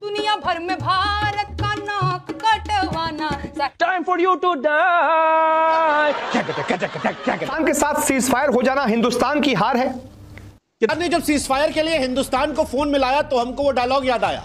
दुनिया भर में भारत का नाक कटवाना। Time for you to die. Pakistan के साथ सीज फायर हो जाना हिंदुस्तान की हार है। ने जब सीज फायर के लिए हिंदुस्तान को फोन मिलाया तो हमको वो डायलॉग याद आया,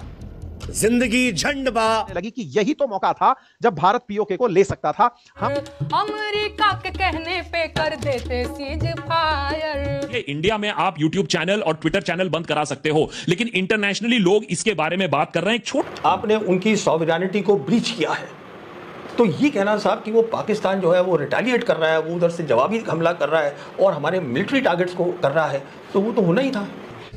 जिंदगी झंडबा। लगी कि यही तो मौका था जब भारत पीओके को ले सकता था। हम अमेरिका के कहने पे कर देते सीज फायर। ये इंडिया में आप YouTube चैनल और ट्विटर चैनल बंद करा सकते हो, लेकिन इंटरनेशनली लोग इसके बारे में बात कर रहे हैं। आपने उनकी सॉवरेनिटी को ब्रीच किया है, तो ये कहना साहब कि वो पाकिस्तान जो है वो रिटेलिएट कर रहा है, वो उधर से जवाबी हमला कर रहा है और हमारे मिलिट्री टारगेट्स को कर रहा है, तो वो तो होना ही था।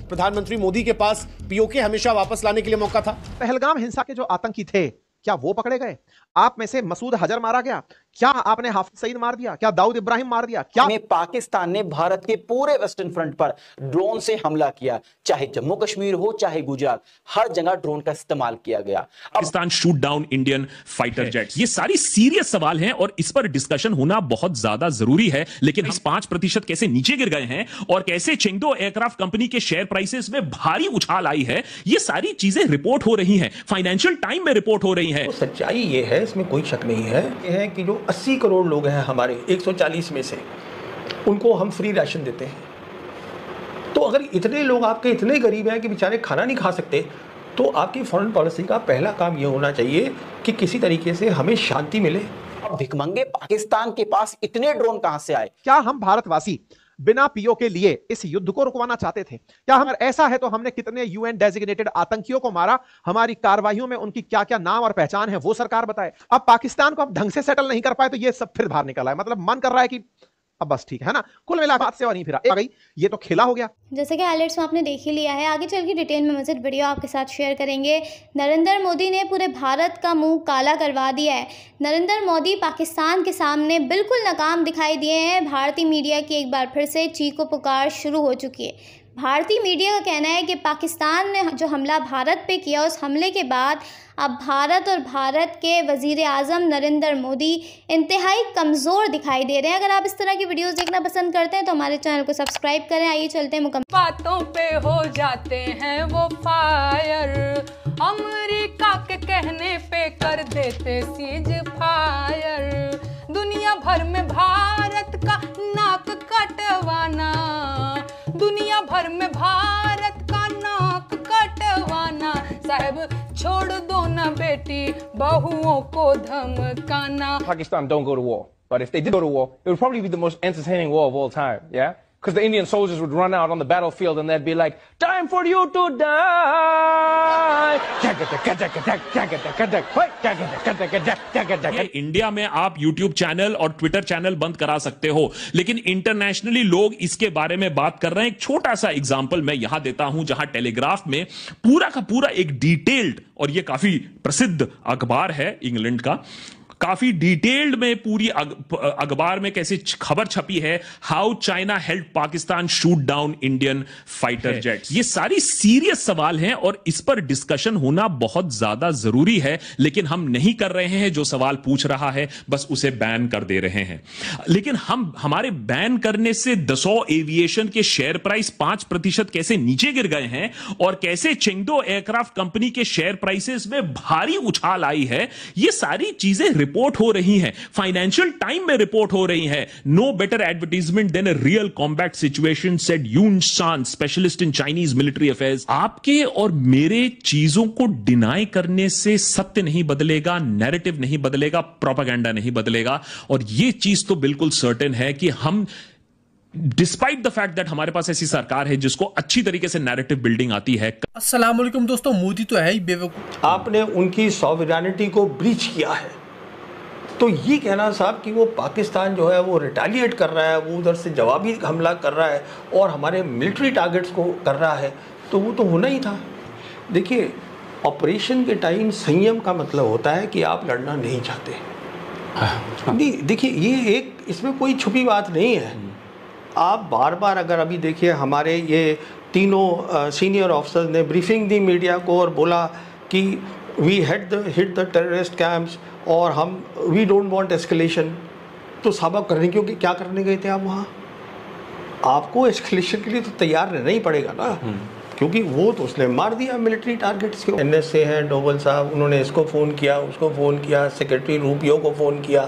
प्रधानमंत्री मोदी के पास पीओके हमेशा वापस लाने के लिए मौका था। पहलगाम हिंसा के जो आतंकी थे, क्या वो पकड़े गए? आप में से मसूद हजर मारा गया? क्या आपने हाफिज सईद मार दिया? क्या दाऊद इब्राहिम मार दिया? क्या पाकिस्तान ने भारत के पूरे वेस्टर्न फ्रंट पर ड्रोन से हमला किया, चाहे जम्मू कश्मीर हो चाहे गुजरात, हर जगह ड्रोन का इस्तेमाल किया गया। Pakistan shoot down Indian fighter jets. ये सारी सीरियस सवाल हैं और इस पर डिस्कशन होना बहुत ज्यादा जरूरी है। लेकिन इस 5% कैसे नीचे गिर गए हैं और कैसे चेंगडो एयरक्राफ्ट कंपनी के शेयर प्राइसेस में भारी उछाल आई है, ये सारी चीजें रिपोर्ट हो रही हैं, फाइनेंशियल टाइम में रिपोर्ट हो रही है। तो सच्चाई ये है, इसमें कोई शक नहीं है, ये है कि जो 80 करोड़ लोग हैं हमारे 140 में से, उनको हम फ्री राशन देते हैं। तो अगर इतने लोग आपके इतने गरीब हैं कि बेचारे खाना नहीं खा सकते, तो आपकी फॉरेन पॉलिसी का पहला काम ये होना चाहिए कि किसी तरीके से हमें शांति मिले। भिखमंगे पाकिस्तान के पास इतने ड्रोन कहां से आए? क्या हम भारतवासी बिना पीओ के लिए इस युद्ध को रुकवाना चाहते थे? क्या हम ऐसा है तो हमने कितने यूएन डेजिग्नेटेड आतंकियों को मारा? हमारी कार्रवाइयों में उनकी क्या क्या नाम और पहचान है वो सरकार बताए। अब पाकिस्तान को अब ढंग से सेटल नहीं कर पाए तो ये सब फिर बाहर निकला है। मतलब मन कर रहा है कि अब बस ठीक है ना, कुल मिलाकर बात से और नहीं फिरा आ गई, ये तो खेला हो गया। जैसे कि हाइलाइट्स में आपने देख ही लिया है, आगे चल के डिटेल में मज़ीद वीडियो आपके साथ शेयर करेंगे। नरेंद्र मोदी ने पूरे भारत का मुंह काला करवा दिया है। नरेंद्र मोदी पाकिस्तान के सामने बिल्कुल नाकाम दिखाई दिए हैं। भारतीय मीडिया की एक बार फिर से चीखो पुकार शुरू हो चुकी है। भारतीय मीडिया का कहना है कि पाकिस्तान ने जो हमला भारत पे किया, उस हमले के बाद अब भारत और भारत के वज़ीर आज़म नरेंद्र मोदी इंतहाई कमज़ोर दिखाई दे रहे हैं। अगर आप इस तरह की वीडियोस देखना पसंद करते हैं तो हमारे चैनल को सब्सक्राइब करें। आइए चलते हैं मुकम्मल बातों पे हो जाते हैं वो फायर। अमेरिका के कहने पे कर देते सीज फायर। दुनिया भर में भारत का नाक कटवाना। दुनिया भर में भारत का नाक कटवाना। साहब छोड़ दो ना बेटी बहुओं को धमकाना। Pakistan don't go to war, but if they did go to war, it would probably be the most entertaining war of all time. Yeah, because the Indian soldiers would run out on the battlefield and they'd be like, "Time for you to die." India में आप YouTube channel और Twitter channel बंद करा सकते हो, लेकिन internationally लोग इसके बारे में बात कर रहे हैं। एक छोटा सा एग्जांपल मैं यहां देता हूं, जहां टेलीग्राफ में पूरा का पूरा एक डिटेल्ड, और ये काफी प्रसिद्ध अखबार है इंग्लैंड का, काफी डिटेल्ड में पूरी अखबार में कैसे खबर छपी है, how China help Pakistan shoot down Indian fighter jets. ये सारी सीरियस सवाल हैं और इस पर डिस्कशन होना बहुत ज्यादा जरूरी है, लेकिन हम नहीं कर रहे हैं। जो सवाल पूछ रहा है बस उसे बैन कर दे रहे हैं। लेकिन हमारे बैन करने से दसॉ एविएशन के शेयर प्राइस 5% कैसे नीचे गिर गए हैं और कैसे चेंगडो एयरक्राफ्ट कंपनी के शेयर प्राइसेस में भारी उछाल आई है, ये सारी चीजें रिपोर्ट हो रही हैं, फाइनेंशियल टाइम में रिपोर्ट हो रही हैं। No better advertisement than a real combat situation, said Yun Shan, specialist in Chinese military affairs. आपके और मेरे चीजों को डिनाई करने से सत्य नहीं बदलेगा, नैरेटिव नहीं बदलेगा, प्रोपेगेंडा नहीं बदलेगा। और यह चीज तो बिल्कुल सर्टेन है कि हम डिस्पाइट द फैक्ट दैट हमारे पास ऐसी सरकार है जिसको अच्छी तरीके से नैरेटिव बिल्डिंग आती है। अस्सलाम वालेकुम दोस्तों, मोदी तो है ही बेवकूफ। आपने उनकी सॉवरेनिटी को ब्रीच किया है, तो ये कहना साहब कि वो पाकिस्तान जो है वो रिटेलिएट कर रहा है, वो उधर से जवाबी हमला कर रहा है और हमारे मिलिट्री टारगेट्स को कर रहा है, तो वो तो होना ही था। देखिए, ऑपरेशन के टाइम संयम का मतलब होता है कि आप लड़ना नहीं चाहते। नहीं, देखिए ये एक, इसमें कोई छुपी बात नहीं है। आप बार बार अगर अभी देखिए, हमारे ये तीनों सीनियर ऑफिसर्स ने ब्रीफिंग दी मीडिया को और बोला कि we hit the terrorist camps और वी डोंट वांट एस्केलेशन। तो साहब करने क्योंकि क्या करने गए थे आप वहाँ? आपको एस्केलेशन के लिए तो तैयार रहना ही पड़ेगा ना, क्योंकि वो तो उसने मार दिया मिलिट्री टारगेट्स के। NSA हैं डोवल साहब, उन्होंने इसको फ़ोन किया, उसको फ़ोन किया, सेक्रेटरी रूबियो को फ़ोन किया।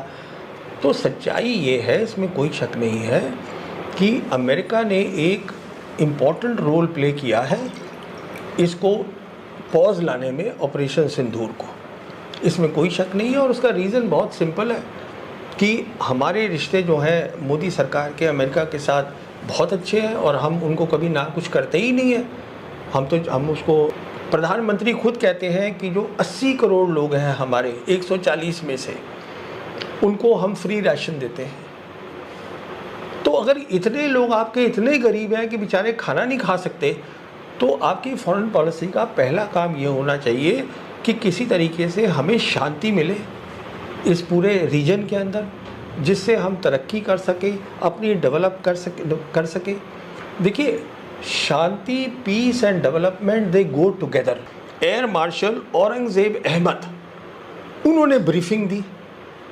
तो सच्चाई ये है, इसमें कोई शक नहीं है कि अमेरिका ने एक इम्पॉर्टेंट रोल प्ले किया है इसको पॉज लाने में, ऑपरेशन सिंदूर को। इसमें कोई शक नहीं है और उसका रीज़न बहुत सिंपल है कि हमारे रिश्ते जो हैं मोदी सरकार के अमेरिका के साथ बहुत अच्छे हैं और हम उनको कभी ना कुछ करते ही नहीं है। हम उसको, प्रधानमंत्री खुद कहते हैं कि जो 80 करोड़ लोग हैं हमारे 140 में से, उनको हम फ्री राशन देते हैं। तो अगर इतने लोग आपके इतने गरीब हैं कि बेचारे खाना नहीं खा सकते, तो आपकी फॉरेन पॉलिसी का पहला काम ये होना चाहिए कि किसी तरीके से हमें शांति मिले इस पूरे रीजन के अंदर, जिससे हम तरक्की कर सके, अपनी डेवलप कर सके। देखिए, शांति, peace and development they go together. Air marshal Aurangzeb Ahmed, उन्होंने ब्रीफिंग दी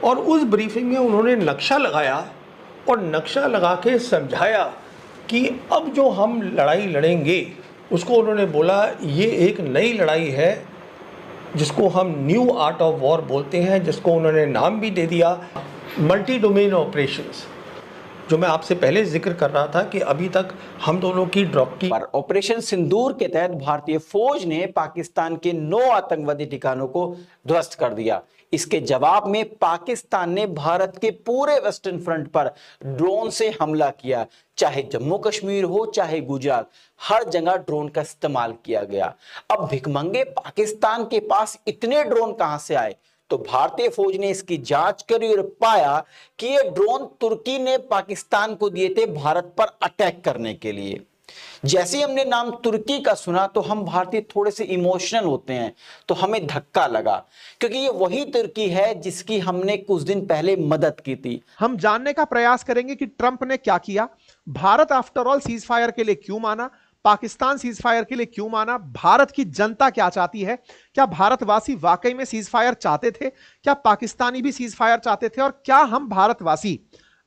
और उस ब्रीफिंग में उन्होंने नक्शा लगाया और नक्शा लगा के समझाया कि अब जो हम लड़ाई लड़ेंगे उसको उन्होंने बोला ये एक नई लड़ाई है जिसको हम न्यू आर्ट ऑफ वॉर बोलते हैं, जिसको उन्होंने नाम भी दे दिया मल्टी डोमेन ऑपरेशंस, जो मैं आपसे पहले जिक्र कर रहा था कि अभी तक हम दोनों की ड्रॉप की। ऑपरेशन सिंदूर के तहत भारतीय फौज ने पाकिस्तान के 9 आतंकवादी ठिकानों को ध्वस्त कर दिया। इसके जवाब में पाकिस्तान ने भारत के पूरे वेस्टर्न फ्रंट पर ड्रोन से हमला किया। चाहे जम्मू कश्मीर हो चाहे गुजरात, हर जगह ड्रोन का इस्तेमाल किया गया। अब भिखमंगे पाकिस्तान के पास इतने ड्रोन कहां से आए? तो भारतीय फौज ने इसकी जांच करी और पाया कि ये ड्रोन तुर्की ने पाकिस्तान को दिए थे भारत पर अटैक करने के लिए। जैसे ही हमने नाम तुर्की का सुना तो हम भारतीय थोड़े से इमोशनल होते हैं, तो हमें धक्का लगा, क्योंकि ये वही तुर्की है जिसकी हमने कुछ दिन पहले मदद की थी। हम जानने का प्रयास करेंगे कि ट्रंप ने क्या किया, Bharat after all cease fire के लिए क्यों माना, पाकिस्तान सीज फायर के लिए क्यों माना, भारत की जनता क्या चाहती है, क्या भारतवासी वाकई में सीज फायर चाहते थे, क्या पाकिस्तानी भी सीज फायर चाहते थे, और क्या हम भारतवासी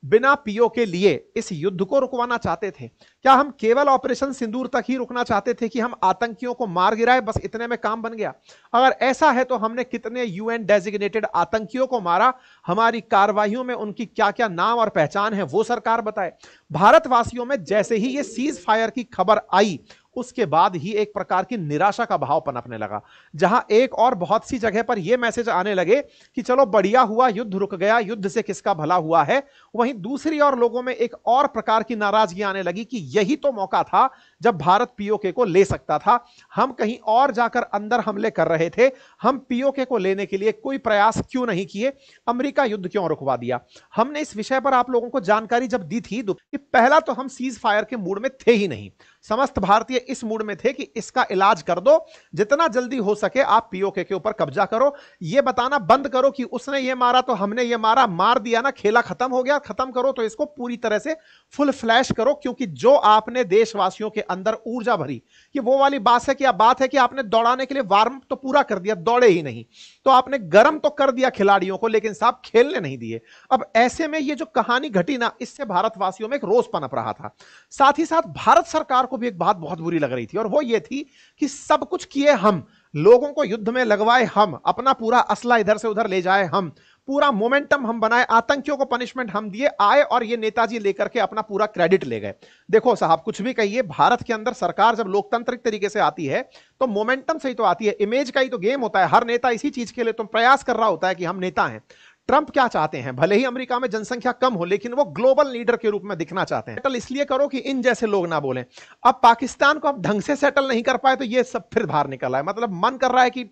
बिना पीओ के लिए इस युद्ध को रुकवाना चाहते थे? क्या हम केवल ऑपरेशन सिंदूर तक ही रुकना चाहते थे कि हम आतंकियों को मार गिराए, बस इतने में काम बन गया? अगर ऐसा है तो हमने कितने यूएन डेजिग्नेटेड आतंकियों को मारा, हमारी कार्रवाइयों में उनकी क्या क्या नाम और पहचान है वो सरकार बताए। भारतवासियों में जैसे ही ये सीज फायर की खबर आई उसके बाद ही एक प्रकार की निराशा का भाव पनपने लगा, जहां एक और बहुत सी जगह पर यह मैसेज आने लगे कि चलो बढ़िया हुआ, युद्ध रुक गया, युद्ध से किसका भला हुआ है। वहीं दूसरी ओर लोगों में एक और प्रकार की नाराजगी आने लगी कि यही तो मौका था जब भारत पीओके को ले सकता था। हम कहीं और जाकर अंदर हमले कर रहे थे, हम पीओके को लेने के लिए कोई प्रयास क्यों नहीं किए, अमेरिका युद्ध क्यों रुकवा दिया? हमने इस विषय पर आप लोगों को जानकारी जब दी थी कि पहला तो हम सीज फायर के मूड में थे ही नहीं, समस्त भारतीय इस मूड में थे कि इसका इलाज कर दो, जितना जल्दी हो सके आप पीओके के ऊपर कब्जा करो, ये बताना बंद करो कि उसने ये मारा तो हमने ये मारा, मार दिया ना, खेला खत्म हो गया, खत्म करो तो इसको पूरी तरह से फुल फ्लैश करो। क्योंकि जो आपने देशवासियों के अंदर ऊर्जा भरी, ये वो वाली बात है कि आपने दौड़ाने के लिए वार्म तो पूरा कर दिया, दौड़े ही नहीं, तो आपने गर्म तो कर दिया खिलाड़ियों को, लेकिन साहब खेलने नहीं दिए। अब ऐसे में ये जो कहानी घटी ना, इससे भारतवासियों में एक रोष पनप रहा था। साथ ही साथ भारत सरकार को भी एक बात बहुत बुरी लग रही थी, और वो ये थी कि सब कुछ किए हम, लोगों को युद्ध में लगवाए हम, अपना पूरा असला इधर से उधर ले जाए हम, पूरा मोमेंटम हम बनाए, आतंकियों को पनिशमेंट हम दिए, आए और ये नेताजी लेकर के अपना पूरा क्रेडिट ले गए। देखो साहब, कुछ भी कहिए, भारत के अंदर सरकार जब लोकतांत्रिक तरीके से आती है तो मोमेंटम से ही तो आती है, इमेज का ही तो गेम होता है। हर नेता इसी चीज के लिए तो प्रयास कर रहा होता है कि हम नेता हैं। ट्रंप क्या चाहते हैं, भले ही अमेरिका में जनसंख्या कम हो, लेकिन वो ग्लोबल लीडर के रूप में दिखना चाहते हैं। सेटल इसलिए करो कि इन जैसे लोग ना बोलें। अब पाकिस्तान को अब ढंग से सेटल नहीं कर पाए तो ये सब फिर बाहर निकल आए, मतलब मन कर रहा है कि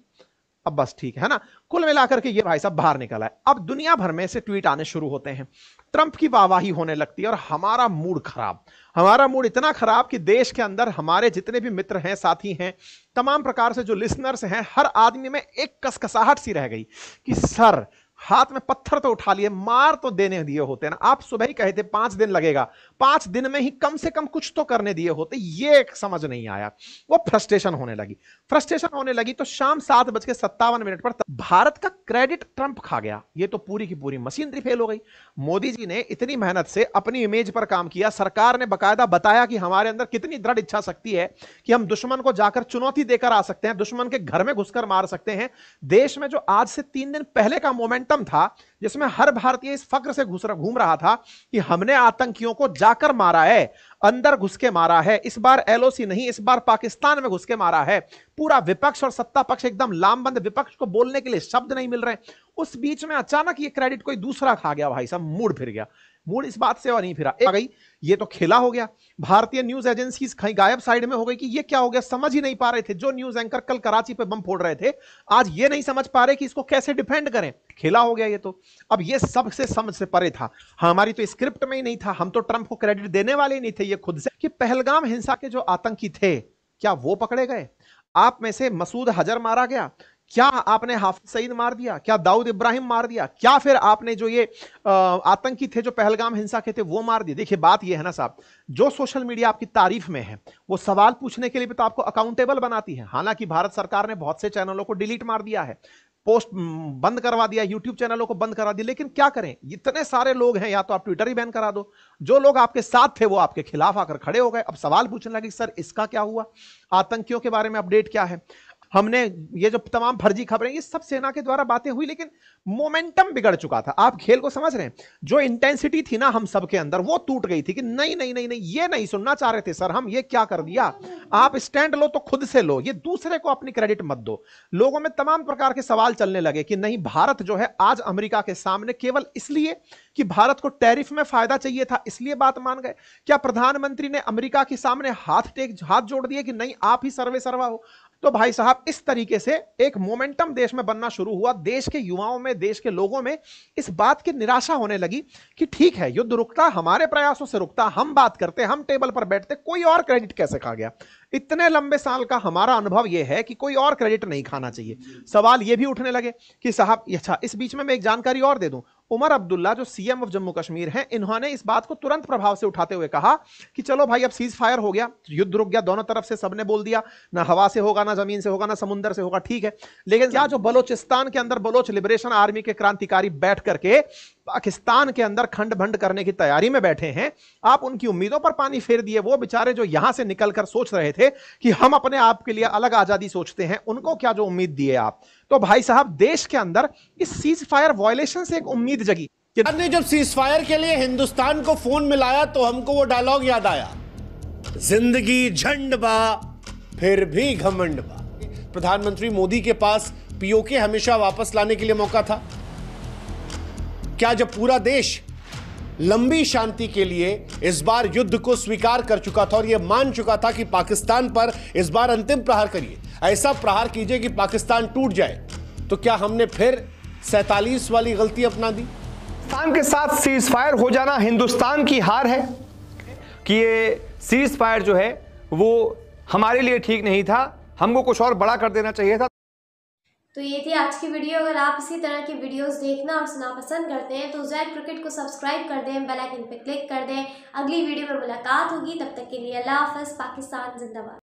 अब बस ठीक है ना। कुल मिलाकर के ये भाई साहब बाहर निकल आए। अब दुनिया भर में से ट्वीट आने शुरू होते हैं, ट्रंप की वाहवाही होने लगती है और हमारा मूड खराब, हमारा मूड इतना खराब कि देश के अंदर हमारे जितने भी मित्र हैं, साथी हैं, तमाम प्रकार से जो लिसनर्स हैं, हर आदमी में एक कसकसाहट सी रह गई कि सर हाथ में पत्थर तो उठा लिए, मार तो देने दिए होते ना। आप सुबह ही कहे थे 5 दिन लगेगा, 5 दिन में ही कम से कम कुछ तो करने दिए होते, ये समझ नहीं आया। वो फ्रस्ट्रेशन होने लगी तो शाम 7:57 पर भारत का क्रेडिट ट्रंप खा गया। ये तो पूरी की पूरी मशीनरी फेल हो गई। मोदी जी ने इतनी मेहनत से अपनी इमेज पर काम किया, सरकार ने बकायदा बताया कि हमारे अंदर कितनी दृढ़ इच्छा शक्ति है कि हम दुश्मन को जाकर चुनौती देकर आ सकते हैं, दुश्मन के घर में घुसकर मार सकते हैं। देश में जो आज से 3 दिन पहले का मोमेंटम था, जिसमें हर भारतीय इस फक्र से घूम रहा था कि हमने आतंकियों को जाकर मारा है, अंदर घुस के मारा है, इस बार एलओसी नहीं, इस बार पाकिस्तान में घुस के मारा है। पूरा विपक्ष और सत्ता पक्ष एकदम लामबंद, विपक्ष को बोलने के लिए शब्द नहीं मिल रहे। उस बीच में अचानक ये क्रेडिट कोई दूसरा खा गया। भाई साहब, मूड फिर गया। मूड इस बात से और नहीं फिरा, आ गई ये तो खेला हो गया। भारतीय न्यूज एजेंसीज कहीं गायब साइड में हो गई कि ये क्या हो गया, समझ ही नहीं पा रहे थे। जो न्यूज एंकर कल कराची पे बम फोड़ रहे थे, आज ये नहीं समझ पा रहे कि इसको कैसे डिफेंड करें। खेला हो गया ये तो। अब ये सबसे समझ से परे था, हमारी तो स्क्रिप्ट में ही नहीं था। हम तो ट्रंप को क्रेडिट देने वाले ही नहीं थे। ये खुद से कि पहलगाम हिंसा के जो आतंकी थे, क्या वो पकड़े गए? आप में से मसूद हजर मारा गया? क्या आपने हाफिज सईद मार दिया? क्या दाऊद इब्राहिम मार दिया? क्या फिर आपने जो ये आतंकी थे जो पहलगाम हिंसा के थे वो मार दिए? देखिए बात ये है ना साहब, जो सोशल मीडिया आपकी तारीफ में है वो सवाल पूछने के लिए भी तो आपको अकाउंटेबल बनाती है। हालांकि भारत सरकार ने बहुत से चैनलों को डिलीट मार दिया है, पोस्ट बंद करवा दिया, यूट्यूब चैनलों को बंद करा दिया, लेकिन क्या करें, इतने सारे लोग हैं, या तो आप ट्विटर ही बैन करा दो। जो लोग आपके साथ थे वो आपके खिलाफ आकर खड़े हो गए। अब सवाल पूछने लगे सर इसका क्या हुआ, आतंकियों के बारे में अपडेट क्या है। हमने ये जो तमाम फर्जी खबरें, ये सब सेना के द्वारा बातें हुई, लेकिन मोमेंटम बिगड़ चुका था। आप खेल को समझ रहे हैं? जो इंटेंसिटी थी ना हम सब के अंदर, वो टूट गई थी कि नहीं नहीं नहीं नहीं, ये नहीं सुनना चाह रहे थे सर हम, ये क्या कर दिया। आप स्टैंड लो तो खुद से लो, ये दूसरे को अपनी क्रेडिट मत दो। लोगों में तमाम प्रकार के सवाल चलने लगे कि नहीं, भारत जो है आज अमेरिका के सामने केवल इसलिए कि भारत को टैरिफ में फायदा चाहिए था, इसलिए बात मान गए? क्या प्रधानमंत्री ने अमेरिका के सामने हाथ जोड़ दिए कि नहीं आप ही सर्वे सर्वा हो? तो भाई साहब, इस तरीके से एक मोमेंटम देश में बनना शुरू हुआ। देश के युवाओं में, देश के लोगों में इस बात की निराशा होने लगी कि ठीक है, युद्ध रुकता, हमारे प्रयासों से रुकता, हम बात करते, हम टेबल पर बैठते, कोई और क्रेडिट कैसे खा गया। इतने लंबे साल का हमारा अनुभव यह है कि कोई और क्रेडिट नहीं खाना चाहिए। सवाल यह भी उठने लगे कि साहब, अच्छा इस बीच में मैं एक जानकारी और दे दूं, उमर अब्दुल्ला जो सीएम ऑफ जम्मू कश्मीर हैं, इन्होंने इस बात को तुरंत प्रभाव से उठाते हुए कहा कि चलो भाई, अब सीज फायर हो गया, युद्ध रुक गया, दोनों तरफ से सबने बोल दिया, ना हवा से होगा, ना जमीन से होगा, ना समुद्र से होगा, ठीक है। लेकिन क्या जो बलोचिस्तान के अंदर बलोच लिबरेशन आर्मी के क्रांतिकारी बैठ करके पाकिस्तान के अंदर खंड भंड करने की तैयारी में बैठे हैं, आप उनकी उम्मीदों पर पानी फेर दिए। वो बेचारे जो यहां से निकलकर सोच रहे थे कि हम अपने आप के लिए अलग आजादी सोचते हैं, उनको क्या जो उम्मीद दिए आप। तो भाई साहब, देश के अंदर इस सीज फायर वायलेशन से एक उम्मीद जगी। ने जब सीज फायर के लिए हिंदुस्तान को फोन मिलाया तो हमको वो डायलॉग याद आया, जिंदगी झंड बा फिर भी घमंड बा। प्रधानमंत्री मोदी के पास पीओके हमेशा वापस लाने के लिए मौका था। क्या जब पूरा देश लंबी शांति के लिए इस बार युद्ध को स्वीकार कर चुका था और यह मान चुका था कि पाकिस्तान पर इस बार अंतिम प्रहार करिए, ऐसा प्रहार कीजिए कि पाकिस्तान टूट जाए, तो क्या हमने फिर 47 वाली गलती अपना दी? पाकिस्तान के साथ सीज फायर हो जाना हिंदुस्तान की हार है कि ये सीज फायर जो है वो हमारे लिए ठीक नहीं था, हमको कुछ और बड़ा कर देना चाहिए था। तो ये थी आज की वीडियो। अगर आप इसी तरह की वीडियोस देखना और सुनना पसंद करते हैं तो ज़ैड क्रिकेट को सब्सक्राइब कर दें, बेल आइकन पर क्लिक कर दें। अगली वीडियो में मुलाकात होगी, तब तक के लिए अल्लाह हाफ़िज़। पाकिस्तान जिंदाबाद।